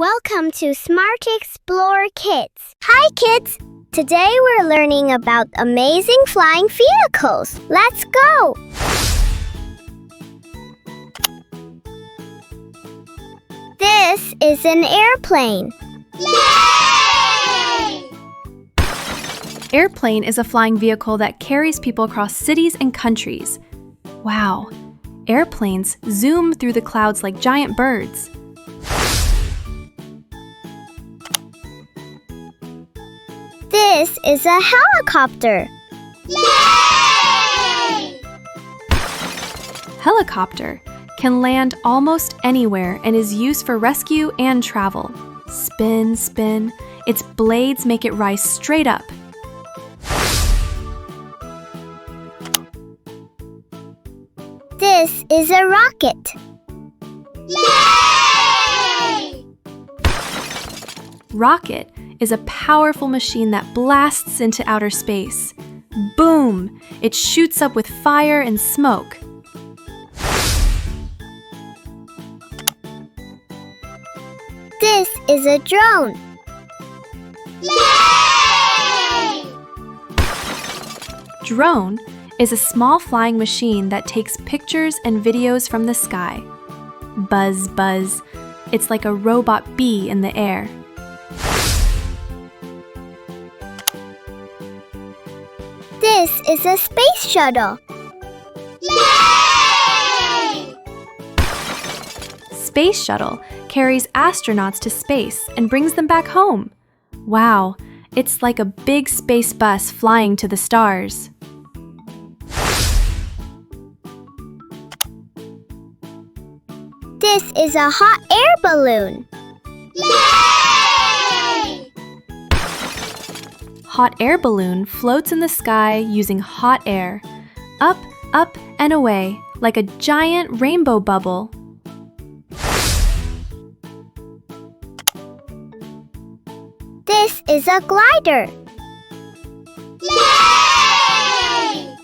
Welcome to Smart Explore Kids. Hi kids! Today we're learning about amazing flying vehicles. Let's go! This is an airplane. Yay! Airplane is a flying vehicle that carries people across cities and countries. Wow! Airplanes zoom through the clouds like giant birds. This is a helicopter. Yay! Helicopter can land almost anywhere and is used for rescue and travel. Spin, spin. Its blades make it rise straight up. This is a rocket. Yay! Rocket is a powerful machine that blasts into outer space. Boom! It shoots up with fire and smoke. This is a drone. Yay! Drone is a small flying machine that takes pictures and videos from the sky. Buzz, buzz. It's like a robot bee in the air. This is a space shuttle. Yay! Space Shuttle carries astronauts to space and brings them back home. Wow, it's like a big space bus flying to the stars. This is a hot air balloon. Yay! Hot air balloon floats in the sky using hot air. Up, up, and away, like a giant rainbow bubble. This is a glider. Yay!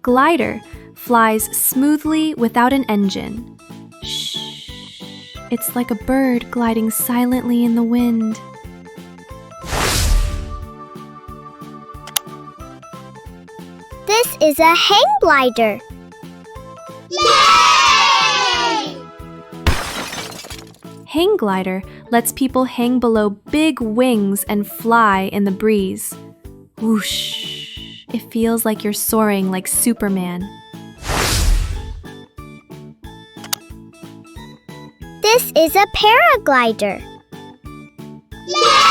Glider flies smoothly without an engine. Shh. It's like a bird gliding silently in the wind. This is a hang glider. Yay! Hang glider lets people hang below big wings and fly in the breeze. Whoosh! It feels like you're soaring like Superman. This is a paraglider. Yay!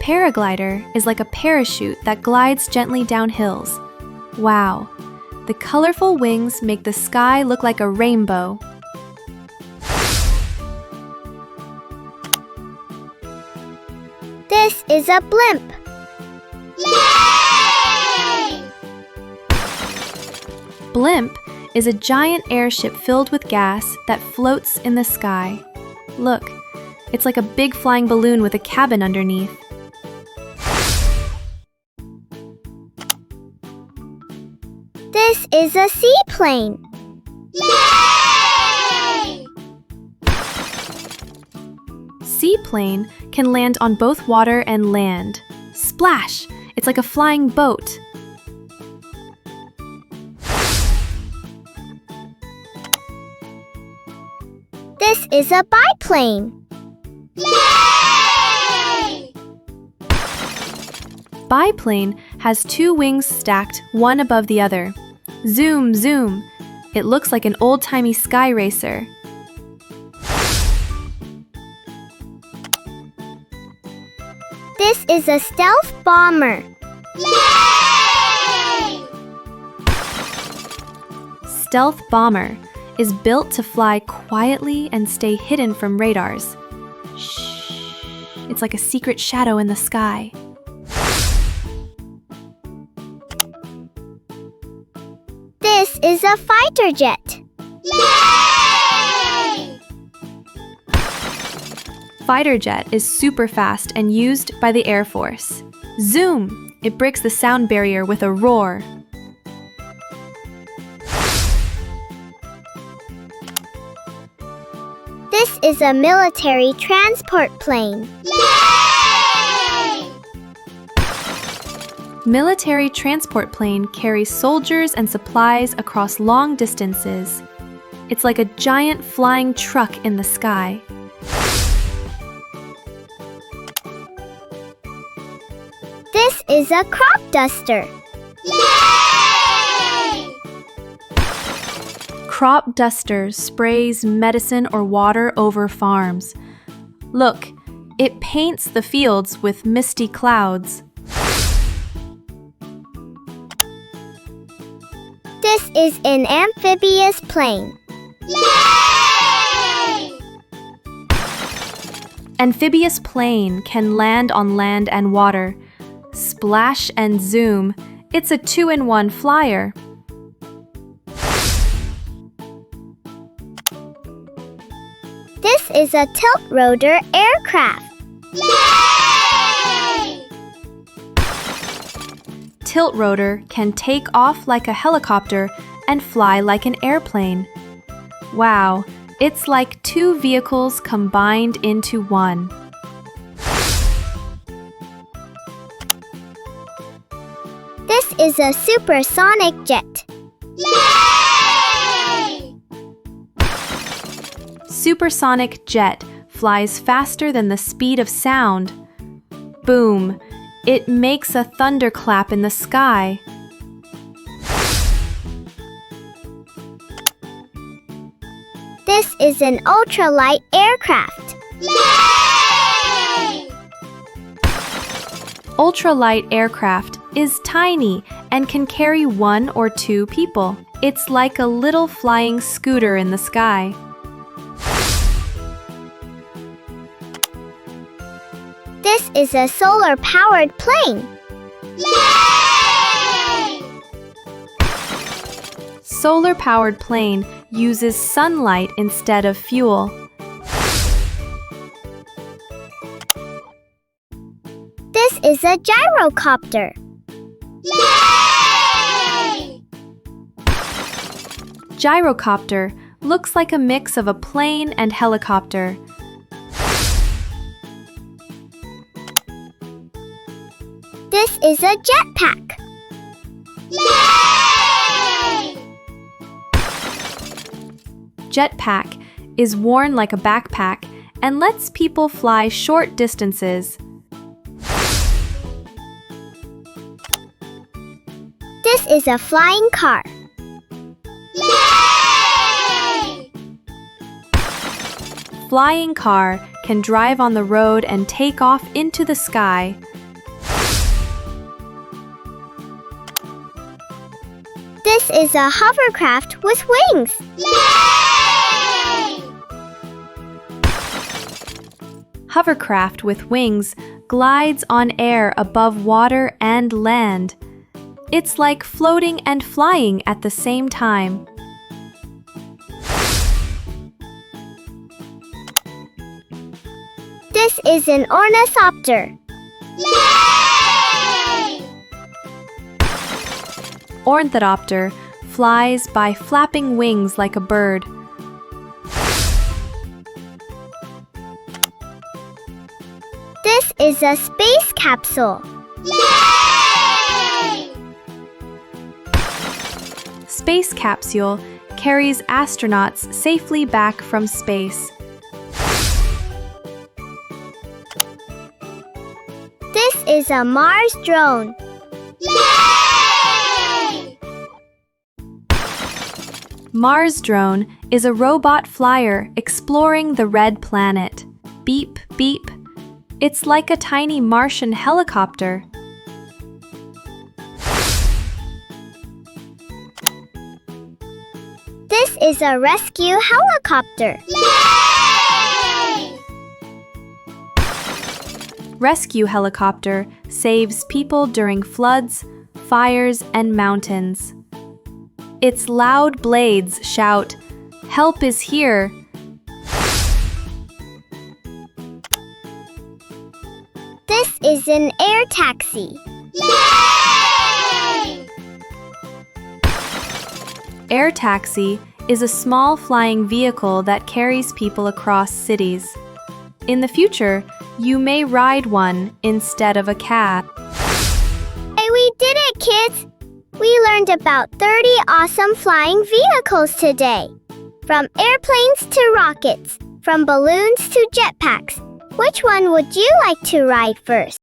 Paraglider is like a parachute that glides gently down hills. Wow! The colorful wings make the sky look like a rainbow. This is a blimp. Yay! Blimp is a giant airship filled with gas that floats in the sky. Look, it's like a big flying balloon with a cabin underneath. This is a seaplane. Yay! Seaplane can land on both water and land. Splash! It's like a flying boat. This is a biplane. Yay! Biplane has two wings stacked, one above the other. Zoom, zoom. It looks like an old-timey sky racer. This is a stealth bomber. Yay! Stealth bomber is built to fly quietly and stay hidden from radars. Shh. It's like a secret shadow in the sky. This is a fighter jet. Yay! Fighter jet is super fast and used by the Air Force. Zoom! It breaks the sound barrier with a roar. This is a military transport plane. Yay! Military transport plane carries soldiers and supplies across long distances. It's like a giant flying truck in the sky. This is a crop duster. Yay! Crop duster sprays medicine or water over farms. Look, it paints the fields with misty clouds. This is an amphibious plane. Yay! Amphibious plane can land on land and water. Splash and zoom, it's a 2-in-1 flyer. This is a tiltrotor aircraft. Yay! Tiltrotor can take off like a helicopter and fly like an airplane. Wow, it's like two vehicles combined into one. This is a supersonic jet. Yay! Supersonic jet flies faster than the speed of sound. Boom! It makes a thunderclap in the sky. This is an ultralight aircraft. Yay! Ultralight aircraft is tiny and can carry 1 or 2 people. It's like a little flying scooter in the sky. This is a solar-powered plane. Yay! Solar-powered plane uses sunlight instead of fuel. This is a gyrocopter. Yay! Gyrocopter looks like a mix of a plane and helicopter. This is a jetpack. Yay! Jetpack is worn like a backpack and lets people fly short distances. This is a flying car. Yay! Flying car can drive on the road and take off into the sky. This is a hovercraft with wings. Yay! Hovercraft with wings glides on air above water and land. It's like floating and flying at the same time. This is an ornithopter. Yay! Ornithopter flies by flapping wings like a bird. This is a space capsule. Yay! Space capsule carries astronauts safely back from space. This is a Mars drone. Yay! Mars drone is a robot flyer exploring the red planet. Beep, beep. It's like a tiny Martian helicopter. This is a rescue helicopter. Yay! Rescue helicopter saves people during floods, fires, and mountains. Its loud blades shout, "Help is here!" This is an air taxi. Yay! Air taxi is a small flying vehicle that carries people across cities. In the future, you may ride one instead of a cab. Hey, we did it, kids! We learned about 30 awesome flying vehicles today. From airplanes to rockets, from balloons to jetpacks. Which one would you like to ride first?